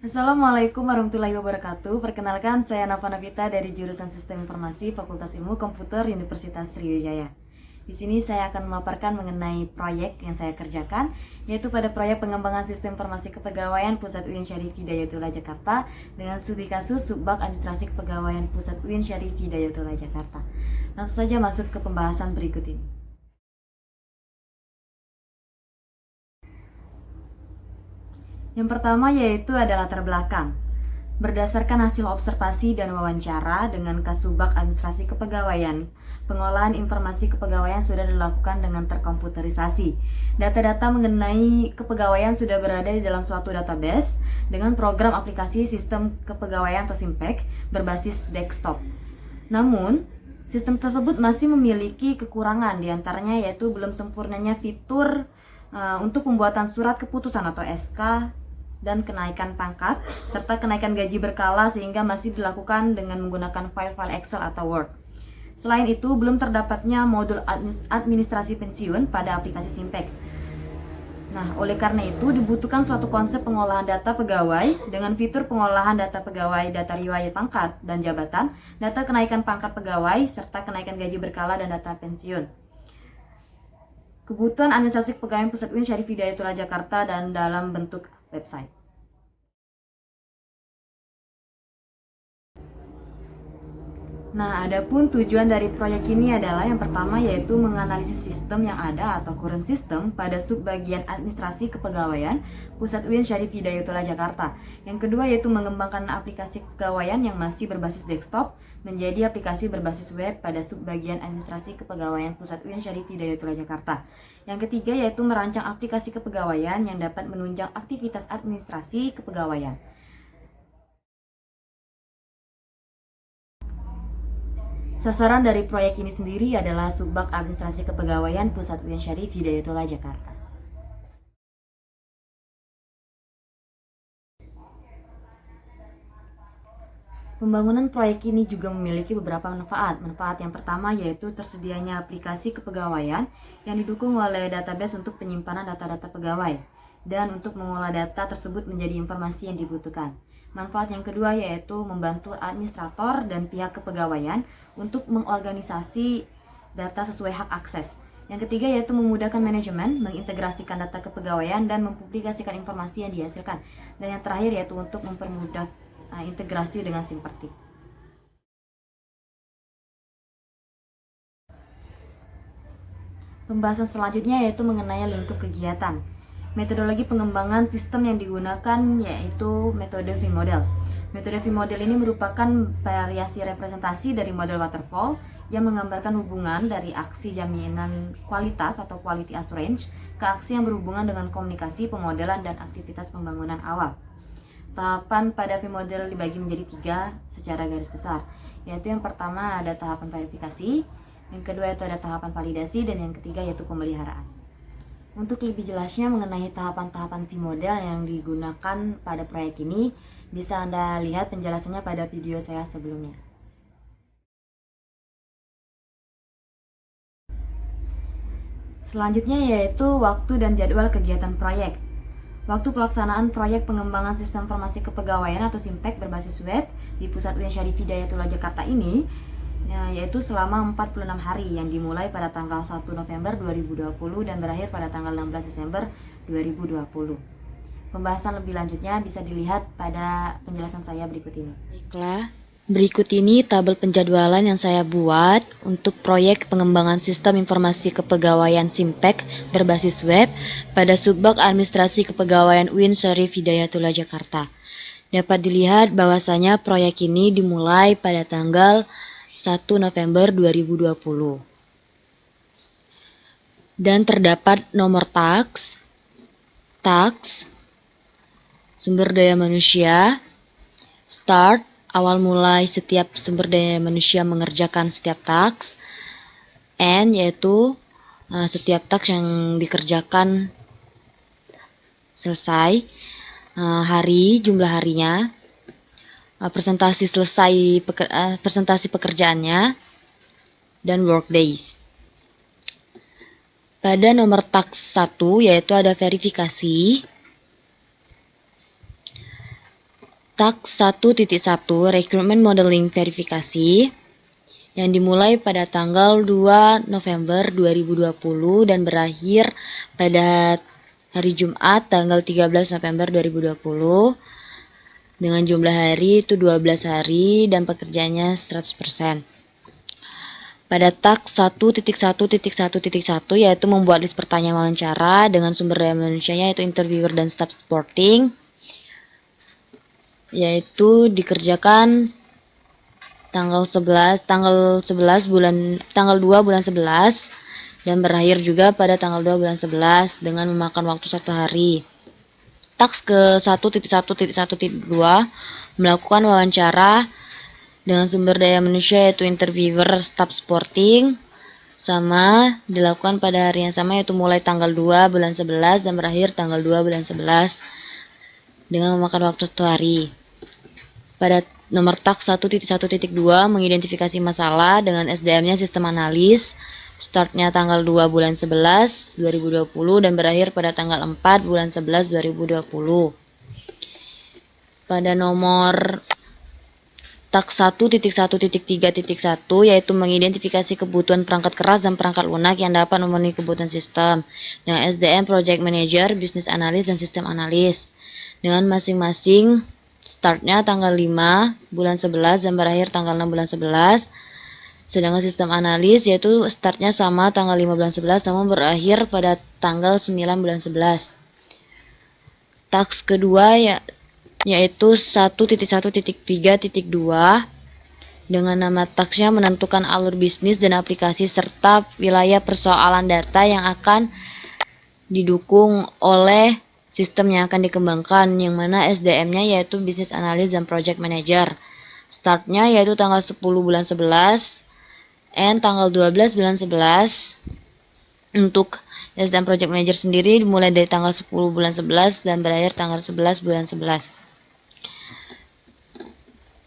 Assalamualaikum warahmatullahi wabarakatuh. Perkenalkan, saya Nafa Navita dari jurusan Sistem Informasi Fakultas Ilmu Komputer Universitas Sriwijaya. Di sini saya akan memaparkan mengenai proyek yang saya kerjakan, yaitu pada proyek pengembangan sistem informasi kepegawaian Pusat UIN Syarif Hidayatullah Jakarta dengan studi kasus Subbak Administrasi Kepegawaian Pusat UIN Syarif Hidayatullah Jakarta. Langsung saja masuk ke pembahasan berikut ini. Yang pertama yaitu ada latar belakang. Berdasarkan hasil observasi dan wawancara dengan Kasubag Administrasi Kepegawaian, pengolahan informasi kepegawaian sudah dilakukan dengan terkomputerisasi. Data-data mengenai kepegawaian sudah berada di dalam suatu database dengan program aplikasi sistem kepegawaian atau SIMPEK berbasis desktop. Namun, sistem tersebut masih memiliki kekurangan, diantaranya yaitu belum sempurnanya fitur untuk pembuatan surat keputusan atau SK dan kenaikan pangkat serta kenaikan gaji berkala sehingga masih dilakukan dengan menggunakan file-file Excel atau Word. Selain itu, belum terdapatnya modul administrasi pensiun pada aplikasi SIMPEK. Nah, oleh karena itu dibutuhkan suatu konsep pengolahan data pegawai dengan fitur pengolahan data pegawai, data riwayat pangkat dan jabatan, data kenaikan pangkat pegawai serta kenaikan gaji berkala dan data pensiun. Kebutuhan administrasi kepegawaian Pusat UIN Syarif Hidayatullah Jakarta dan dalam bentuk website. Nah, adapun tujuan dari proyek ini adalah yang pertama yaitu menganalisis sistem yang ada atau current system pada subbagian administrasi kepegawaian Pusat UIN Syarif Hidayatullah Jakarta. Yang kedua yaitu mengembangkan aplikasi kepegawaian yang masih berbasis desktop menjadi aplikasi berbasis web pada subbagian administrasi kepegawaian Pusat UIN Syarif Hidayatullah Jakarta. Yang ketiga yaitu merancang aplikasi kepegawaian yang dapat menunjang aktivitas administrasi kepegawaian. Sasaran dari proyek ini sendiri adalah Subbak Administrasi Kepegawaian Pusat UIN Syarif Hidayatullah Jakarta. Pembangunan proyek ini juga memiliki beberapa manfaat. Manfaat yang pertama yaitu tersedianya aplikasi kepegawaian yang didukung oleh database untuk penyimpanan data-data pegawai dan untuk mengolah data tersebut menjadi informasi yang dibutuhkan. Manfaat yang kedua yaitu membantu administrator dan pihak kepegawaian untuk mengorganisasi data sesuai hak akses. Yang ketiga yaitu memudahkan manajemen, mengintegrasikan data kepegawaian dan mempublikasikan informasi yang dihasilkan. Dan yang terakhir yaitu untuk mempermudah integrasi dengan Simpertik. Pembahasan selanjutnya yaitu mengenai lingkup kegiatan. Metodologi pengembangan sistem yang digunakan yaitu metode V-Model. Metode V-Model ini merupakan variasi representasi dari model waterfall yang menggambarkan hubungan dari aksi jaminan kualitas atau quality assurance ke aksi yang berhubungan dengan komunikasi, pemodelan, dan aktivitas pembangunan awal. Tahapan pada V-Model dibagi menjadi 3 secara garis besar, yaitu yang pertama ada tahapan verifikasi, yang kedua yaitu ada tahapan validasi, dan yang ketiga yaitu pemeliharaan. Untuk lebih jelasnya mengenai tahapan-tahapan V-Model yang digunakan pada proyek ini, bisa Anda lihat penjelasannya pada video saya sebelumnya. Selanjutnya yaitu waktu dan jadwal kegiatan proyek. Waktu pelaksanaan proyek pengembangan sistem informasi kepegawaian atau SIMPEK berbasis web di Pusat UIN Syarif Hidayatullah Jakarta ini yaitu selama 46 hari yang dimulai pada tanggal 1 November 2020 dan berakhir pada tanggal 16 Desember 2020. Pembahasan lebih lanjutnya bisa dilihat pada penjelasan saya berikut ini. Baiklah, berikut ini tabel penjadwalan yang saya buat untuk proyek pengembangan sistem informasi kepegawaian SIMPEK berbasis web pada Subbak Administrasi Kepegawaian UIN Syarif Hidayatullah Jakarta. Dapat dilihat bahwasanya proyek ini dimulai pada tanggal 1 November 2020. Dan terdapat nomor task, sumber daya manusia, start, awal mulai setiap sumber daya manusia mengerjakan setiap task, and yaitu setiap task yang dikerjakan selesai, hari, jumlah harinya, presentasi selesai presentasi pekerjaannya, dan work days. Pada nomor task 1 yaitu ada verifikasi. Tak 1.1 Recruitment Modeling Verifikasi yang dimulai pada tanggal 2 November 2020 dan berakhir pada hari Jumat tanggal 13 November 2020 dengan jumlah hari itu 12 hari dan pekerjaannya 100%. Pada tak 1.1.1.1 yaitu membuat list pertanyaan wawancara dengan sumber daya manusianya yaitu interviewer dan staff supporting, yaitu dikerjakan tanggal 2 bulan 11 dan berakhir juga pada tanggal 2 bulan 11 dengan memakan waktu 1 hari. Task ke 1.1.1.2 melakukan wawancara dengan sumber daya manusia yaitu interviewer staff supporting, sama dilakukan pada hari yang sama yaitu mulai tanggal 2 bulan 11 dan berakhir tanggal 2 bulan 11 dengan memakan waktu 1 hari. Pada nomor tak 1.1.2 mengidentifikasi masalah dengan SDM-nya sistem analis, startnya tanggal 2 bulan 11 2020 dan berakhir pada tanggal 4 bulan 11 2020. Pada nomor tak 1.1.3.1 yaitu mengidentifikasi kebutuhan perangkat keras dan perangkat lunak yang dapat memenuhi kebutuhan sistem dengan SDM Project Manager, Business Analyst, dan Sistem Analis dengan masing-masing startnya tanggal 5 bulan 11 dan berakhir tanggal 6 bulan 11. Sedangkan sistem analis yaitu startnya sama tanggal 5 bulan 11 namun berakhir pada tanggal 9 bulan 11. Task kedua yaitu 1.1.3.2 dengan nama tasknya menentukan alur bisnis dan aplikasi serta wilayah persoalan data yang akan didukung oleh sistem yang akan dikembangkan, yang mana SDM-nya yaitu Business Analyst dan Project Manager. Startnya yaitu tanggal 10 bulan 11 and tanggal 12 bulan 11. Untuk SDM Project Manager sendiri dimulai dari tanggal 10 bulan 11 dan berakhir tanggal 11 bulan 11.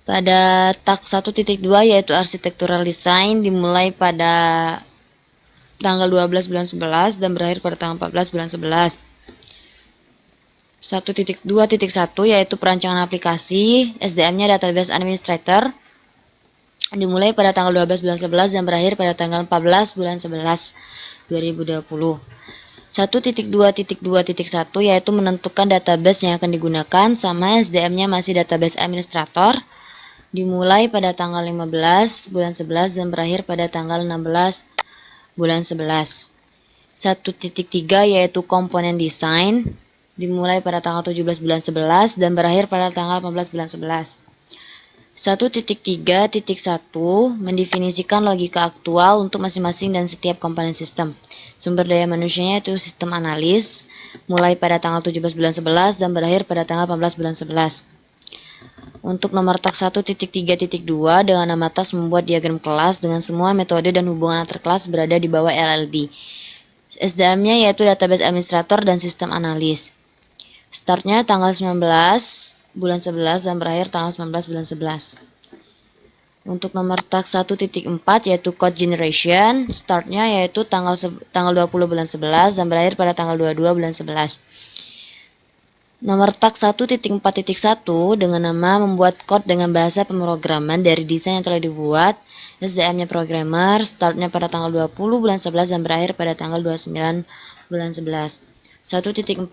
Pada tak 1.2 yaitu Architectural Design dimulai pada tanggal 12 bulan 11 dan berakhir pada tanggal 14 bulan 11. 1.2.1 yaitu perancangan aplikasi, SDM-nya Database Administrator dimulai pada tanggal 12 bulan 11 dan berakhir pada tanggal 14 bulan 11 2020. 1.2.2.1 yaitu menentukan database yang akan digunakan, sama SDM-nya masih Database Administrator dimulai pada tanggal 15 bulan 11 dan berakhir pada tanggal 16 bulan 11. 1.3 yaitu komponen desain dimulai pada tanggal 17 bulan 11 dan berakhir pada tanggal 18 bulan 11. 1.3.1 mendefinisikan logika aktual untuk masing-masing dan setiap komponen sistem. Sumber daya manusianya itu sistem analis, mulai pada tanggal 17 bulan 11 dan berakhir pada tanggal 18 bulan 11. Untuk nomor tak 1.3.2 dengan nama task membuat diagram kelas dengan semua metode dan hubungan antar kelas berada di bawah LLD. SDM-nya yaitu Database Administrator dan Sistem Analis. Startnya tanggal 19 bulan 11 dan berakhir tanggal 19 bulan 11. Untuk nomor tak 1.4 yaitu Code Generation, startnya yaitu tanggal 20 bulan 11 dan berakhir pada tanggal 22 bulan 11. Nomor tak 1.4.1 dengan nama membuat code dengan bahasa pemrograman dari desain yang telah dibuat, SDM-nya programmer, startnya pada tanggal 20 bulan 11 dan berakhir pada tanggal 29 bulan 11. 1.4.2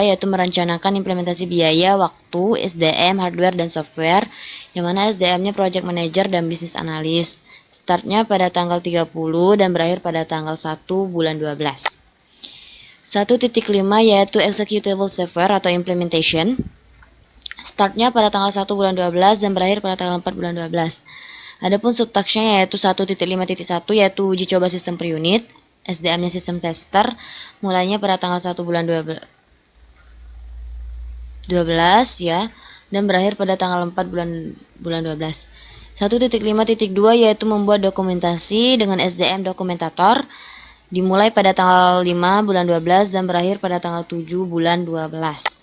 yaitu merencanakan implementasi biaya, waktu, SDM, hardware, dan software, yang mana SDM-nya Project Manager dan Business Analyst. Startnya pada tanggal 30 dan berakhir pada tanggal 1 bulan 12. 1.5 yaitu Executable Software atau Implementation. Startnya pada tanggal 1 bulan 12 dan berakhir pada tanggal 4 bulan 12. Adapun subtasknya yaitu 1.5.1 yaitu uji coba sistem per unit. SDM-nya sistem tester, mulainya pada tanggal 1 bulan 12 ya, dan berakhir pada tanggal 4 bulan 12. 1.5.2 yaitu membuat dokumentasi dengan SDM dokumentator, dimulai pada tanggal 5 bulan 12 dan berakhir pada tanggal 7 bulan 12.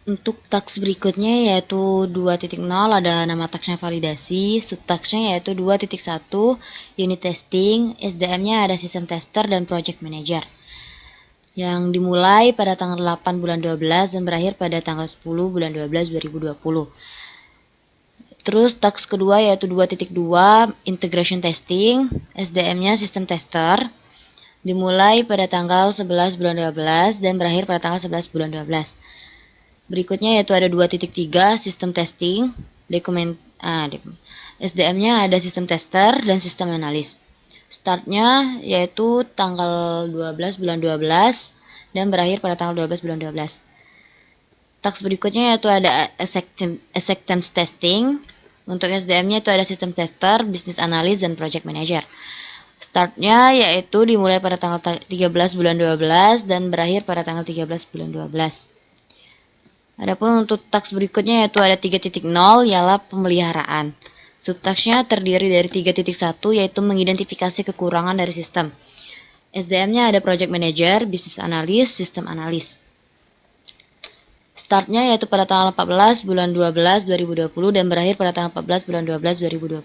Untuk task berikutnya yaitu 2.0 ada nama tasknya validasi, subtasknya yaitu 2.1 unit testing, SDM-nya ada sistem tester dan project manager. yang dimulai pada tanggal 8 bulan 12 dan berakhir pada tanggal 10 bulan 12 2020. Terus task kedua yaitu 2.2 integration testing, SDM-nya sistem tester, dimulai pada tanggal 11 bulan 12 dan berakhir pada tanggal 11 bulan 12. Berikutnya yaitu ada 2.3 sistem testing, SDM-nya ada sistem tester dan sistem analis. Startnya yaitu tanggal 12 bulan 12 dan berakhir pada tanggal 12 bulan 12. Task berikutnya yaitu ada acceptance testing. Untuk SDM-nya itu ada sistem tester, business analyst, dan project manager. Startnya yaitu dimulai pada tanggal 13 bulan 12 dan berakhir pada tanggal 13 bulan 12. Adapun untuk task berikutnya yaitu ada 3.0 ialah pemeliharaan. Subtasknya terdiri dari 3.1 yaitu mengidentifikasi kekurangan dari sistem. SDM-nya ada project manager, business analyst, system analyst. Startnya yaitu pada tanggal 14 bulan 12 2020 dan berakhir pada tanggal 14 bulan 12 2020.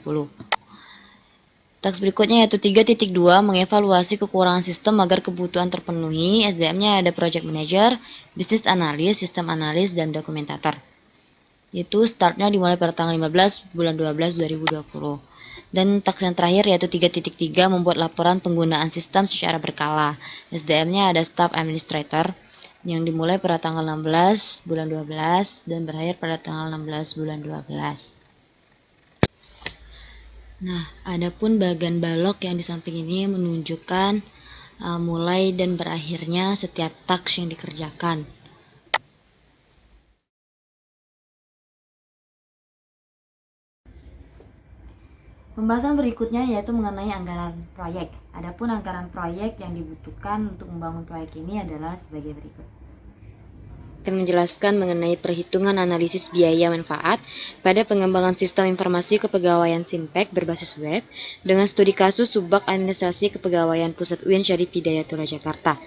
Task berikutnya yaitu 3.2 mengevaluasi kekurangan sistem agar kebutuhan terpenuhi. SDM-nya ada project manager, business analyst, system analyst, dan dokumentator. Itu startnya dimulai pada tanggal 15 bulan 12 2020. Dan task yang terakhir yaitu 3.3 membuat laporan penggunaan sistem secara berkala. SDM-nya ada staff administrator yang dimulai pada tanggal 16 bulan 12 dan berakhir pada tanggal 16 bulan 12. Nah, adapun bagian balok yang di samping ini menunjukkan mulai dan berakhirnya setiap task yang dikerjakan. Pembahasan berikutnya yaitu mengenai anggaran proyek. Adapun anggaran proyek yang dibutuhkan untuk membangun proyek ini adalah sebagai berikut. Akan menjelaskan mengenai perhitungan analisis biaya manfaat pada pengembangan sistem informasi kepegawaian SIMPEK berbasis web dengan studi kasus Subbak Administrasi Kepegawaian Pusat UIN Syarif Hidayatullah Jakarta.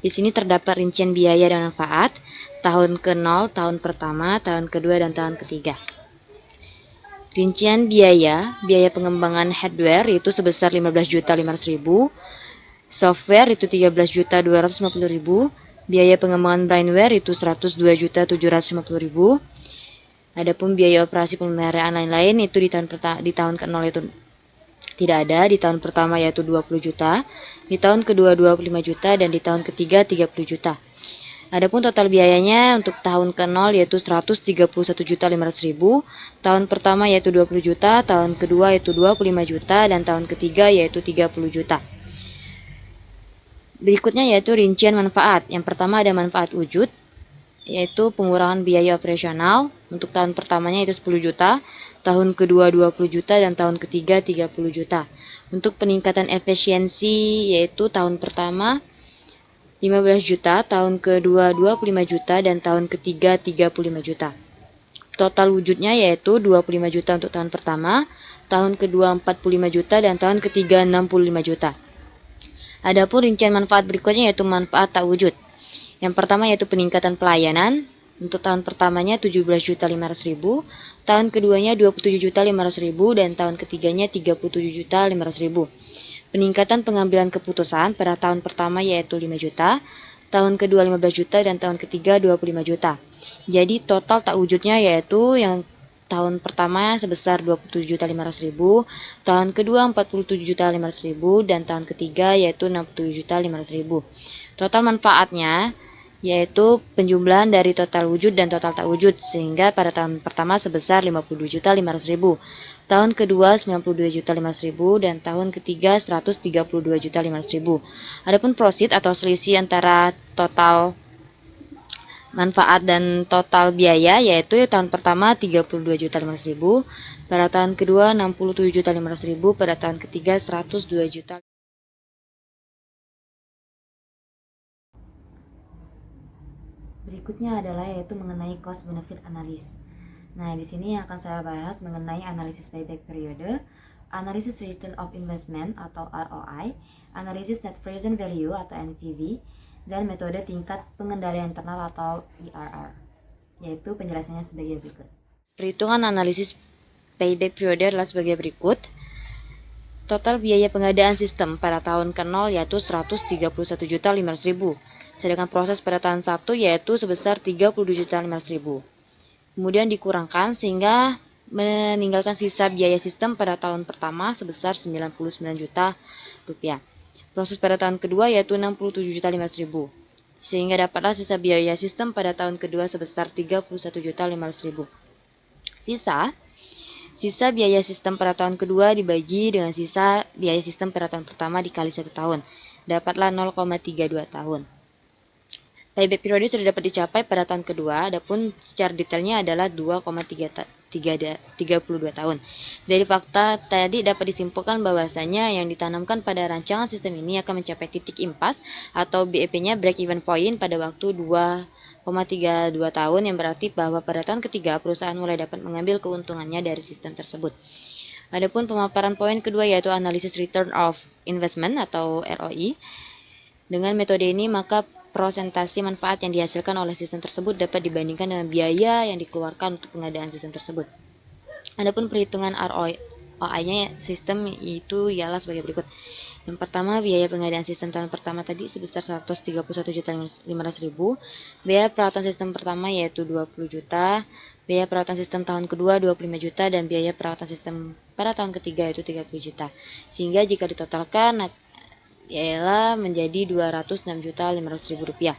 Di sini terdapat rincian biaya dan manfaat tahun ke-0, tahun pertama, tahun kedua, dan tahun ketiga. Rincian biaya pengembangan hardware itu sebesar 15.500.000, software itu 13.250.000, biaya pengembangan brainware itu 102.750.000. Adapun biaya operasi pemeliharaan lain-lain itu di tahun ke-0 itu tidak ada, di tahun pertama yaitu 20 juta, di tahun kedua 25 juta, dan di tahun ketiga 30 juta. Adapun total biayanya untuk tahun ke-0 yaitu 131.500.000, tahun pertama yaitu 20 juta, tahun kedua yaitu 25 juta, dan tahun ketiga yaitu 30 juta. Berikutnya yaitu rincian manfaat. Yang pertama ada manfaat wujud, yaitu pengurangan biaya operasional. Untuk tahun pertamanya itu 10 juta, tahun kedua 20 juta, dan tahun ketiga 30 juta. Untuk peningkatan efisiensi yaitu tahun pertama 15 juta, tahun kedua 25 juta, dan tahun ketiga 35 juta. Total wujudnya yaitu 25 juta untuk tahun pertama, tahun kedua 45 juta, dan tahun ketiga 65 juta. Adapun rincian manfaat berikutnya yaitu manfaat tak wujud. Yang pertama yaitu peningkatan pelayanan. Untuk tahun pertamanya 17.500.000, tahun keduanya 27.500.000, dan tahun ketiganya 37.500.000. Peningkatan pengambilan keputusan pada tahun pertama yaitu 5 juta, tahun kedua 15 juta, dan tahun ketiga 25 juta. Jadi total tak wujudnya yaitu yang tahun pertama sebesar 27.500.000, tahun kedua 47.500.000, dan tahun ketiga yaitu 67.500.000. Total manfaatnya yaitu penjumlahan dari total wujud dan total tak wujud, sehingga pada tahun pertama sebesar 52.500.000, tahun kedua 92.500.000, dan tahun ketiga 132.500.000. Adapun prosit atau selisih antara total manfaat dan total biaya yaitu tahun pertama 32.500.000, pada tahun kedua 67.500.000, pada tahun ketiga 102 juta. Berikutnya adalah yaitu mengenai cost benefit analysis. Nah, di sini akan saya bahas mengenai analisis payback period, analisis return of investment atau ROI, analisis net present value atau NPV, dan metode tingkat pengendalian internal atau IRR. Yaitu penjelasannya sebagai berikut. Perhitungan analisis payback period adalah sebagai berikut. Total biaya pengadaan sistem pada tahun ke-0 yaitu 131.500.000. Sedangkan proses pada tahun 1 yaitu sebesar 32.500.000. Kemudian dikurangkan sehingga meninggalkan sisa biaya sistem pada tahun pertama sebesar 99 juta rupiah. Proses pada tahun kedua yaitu 67.500.000. Sehingga dapatlah sisa biaya sistem pada tahun kedua sebesar 31.500.000. Sisa biaya sistem pada tahun kedua dibagi dengan sisa biaya sistem pada tahun pertama dikali 1 tahun. Dapatlah 0,32 tahun. Payback periode sudah dapat dicapai pada tahun kedua, adapun secara detailnya adalah 2,32 tahun. Dari fakta tadi dapat disimpulkan bahwasanya yang ditanamkan pada rancangan sistem ini akan mencapai titik impas atau BEP-nya break even point pada waktu 2,32 tahun, yang berarti bahwa pada tahun ketiga perusahaan mulai dapat mengambil keuntungannya dari sistem tersebut. Adapun pemaparan poin kedua yaitu analisis return of investment atau ROI. Dengan metode ini maka prosentasi manfaat yang dihasilkan oleh sistem tersebut dapat dibandingkan dengan biaya yang dikeluarkan untuk pengadaan sistem tersebut. Adapun perhitungan ROI-nya sistem itu ialah sebagai berikut. Yang pertama, biaya pengadaan sistem tahun pertama tadi sebesar 131.500.000. Biaya perawatan sistem pertama yaitu 20 juta. Biaya perawatan sistem tahun kedua 25 juta dan biaya perawatan sistem pada tahun ketiga yaitu 30 juta. Sehingga jika ditotalkan ialah menjadi 206.500.000 rupiah.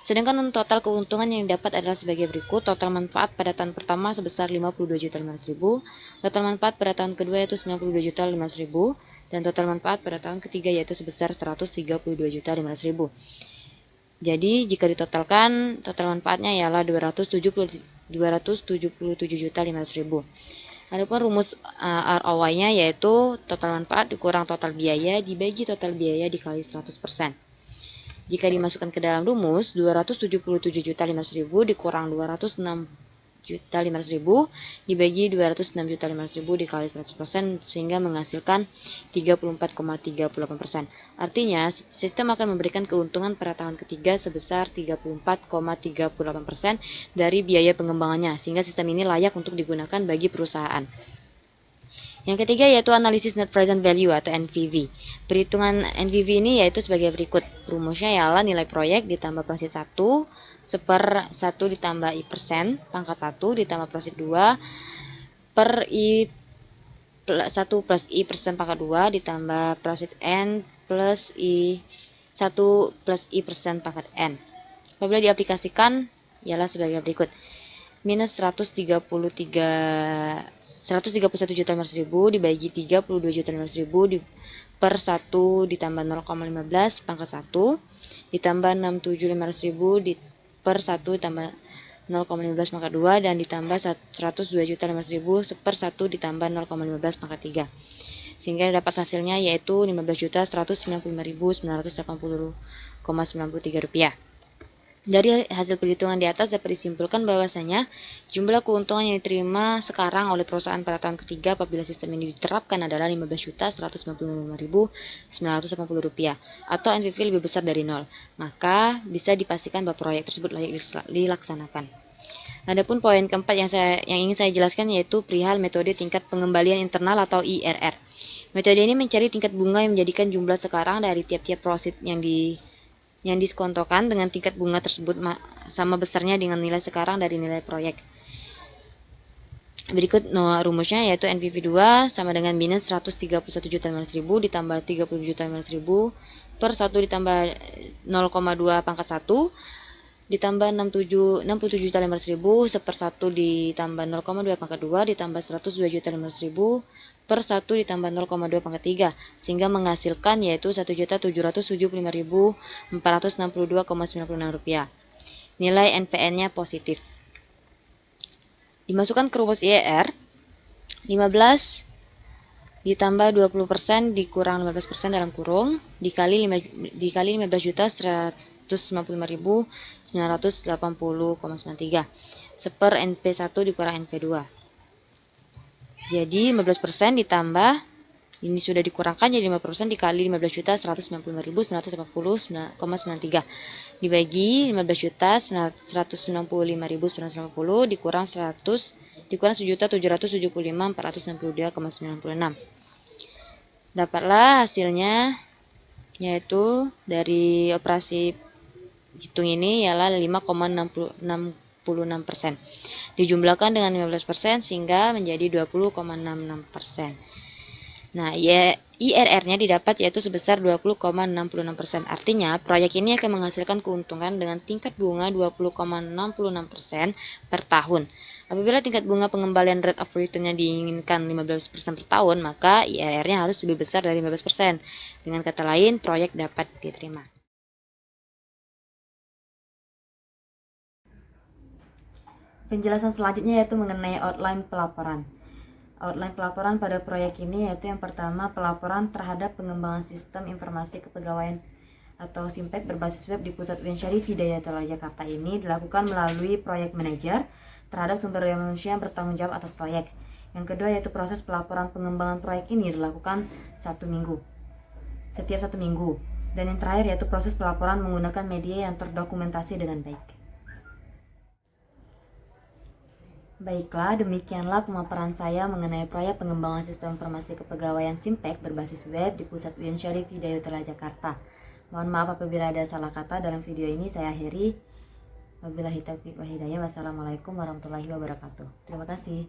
Sedangkan untuk total keuntungan yang dapat adalah sebagai berikut. Total manfaat pada tahun pertama sebesar 52.500.000, total manfaat pada tahun kedua yaitu 92.500.000, dan total manfaat pada tahun ketiga yaitu sebesar 132.500.000. Jadi jika ditotalkan total manfaatnya ialah 277.500.000. Adapun rumus ROI-nya yaitu total manfaat dikurang total biaya dibagi total biaya dikali 100%. Jika dimasukkan ke dalam rumus, 277.500.000 dikurang 206.500.000 dibagi 206.500.000 dikali 100% sehingga menghasilkan 34,38%. Artinya, sistem akan memberikan keuntungan pada tahun ketiga sebesar 34,38% dari biaya pengembangannya, sehingga sistem ini layak untuk digunakan bagi perusahaan. Yang ketiga yaitu analisis net present value atau NPV. Perhitungan NPV ini yaitu sebagai berikut. Rumusnya ialah nilai proyek ditambah prosit 1 seper 1 ditambah I persen pangkat 1 ditambah prosit 2 per I 1 plus I persen pangkat 2 ditambah prosit N plus I 1 plus I persen pangkat N. Apabila diaplikasikan ialah sebagai berikut. Minus 131.500.000 dibagi 32.500.000 per 1 ditambah 0,15 pangkat 1 ditambah 67.500.000 per 1 ditambah 0,15 pangkat 2 dan ditambah 102.500.000 per 1 ditambah 0,15 pangkat 3, sehingga dapat hasilnya yaitu 15.195.980,93 rupiah. Dari hasil perhitungan di atas dapat disimpulkan bahwasanya jumlah keuntungan yang diterima sekarang oleh perusahaan pada tahun ketiga apabila sistem ini diterapkan adalah 15.195.980 rupiah atau NPV lebih besar dari 0. Maka bisa dipastikan bahwa proyek tersebut layak dilaksanakan. Adapun poin keempat yang ingin saya jelaskan yaitu perihal metode tingkat pengembalian internal atau IRR. Metode ini mencari tingkat bunga yang menjadikan jumlah sekarang dari tiap-tiap prosit yang diskontokan dengan tingkat bunga tersebut sama besarnya dengan nilai sekarang dari nilai proyek. Berikut rumusnya yaitu NPV 2 sama dengan minus 131.500.000 ditambah 30.500.000 per 1 ditambah 0,2 pangkat 1 ditambah 67.500.000 seper 1 ditambah 0,2 pangkat 2 ditambah 102.500.000 per 1 ditambah 0,2 pangkat 3 sehingga menghasilkan yaitu 1.775.462,96 rupiah. Nilai NPN-nya positif. Dimasukkan ke rumus IRR 15 ditambah 20% dikurang 15% dalam kurung dikali 15.195.980,93 seper NP1 dikurang NP2. Jadi 15% ditambah ini sudah dikurangkan jadi 5% dikali 15.195.980,93 dibagi 15.195.980 dikurang 100 dikurang 1.775.462,96. Dapatlah hasilnya yaitu dari operasi hitung ini ialah 5,66%. Dijumlahkan dengan 15% sehingga menjadi 20,66%. Nah, IRR-nya didapat yaitu sebesar 20,66%. Artinya, proyek ini akan menghasilkan keuntungan dengan tingkat bunga 20,66% per tahun. Apabila tingkat bunga pengembalian rate of return-nya diinginkan 15% per tahun, maka IRR-nya harus lebih besar dari 15%. Dengan kata lain, proyek dapat diterima. Penjelasan selanjutnya yaitu mengenai outline pelaporan. Outline pelaporan pada proyek ini yaitu yang pertama, pelaporan terhadap pengembangan sistem informasi kepegawaian atau SIMPEK berbasis web di Pusat Ujian Syarif Hidayatullah Jakarta ini dilakukan melalui proyek manajer terhadap sumber daya manusia yang bertanggung jawab atas proyek. Yang kedua yaitu proses pelaporan pengembangan proyek ini dilakukan setiap 1 minggu. Dan yang terakhir yaitu proses pelaporan menggunakan media yang terdokumentasi dengan baik. Baiklah, demikianlah pemaparan saya mengenai proyek pengembangan sistem informasi kepegawaian SIMPEK berbasis web di Pusat Ujian Syarif Hidayatullah Jakarta. Mohon maaf apabila ada salah kata dalam video ini. Saya akhiri. Wabillahi taufiq wa hidayah. Wassalamualaikum warahmatullahi wabarakatuh. Terima kasih.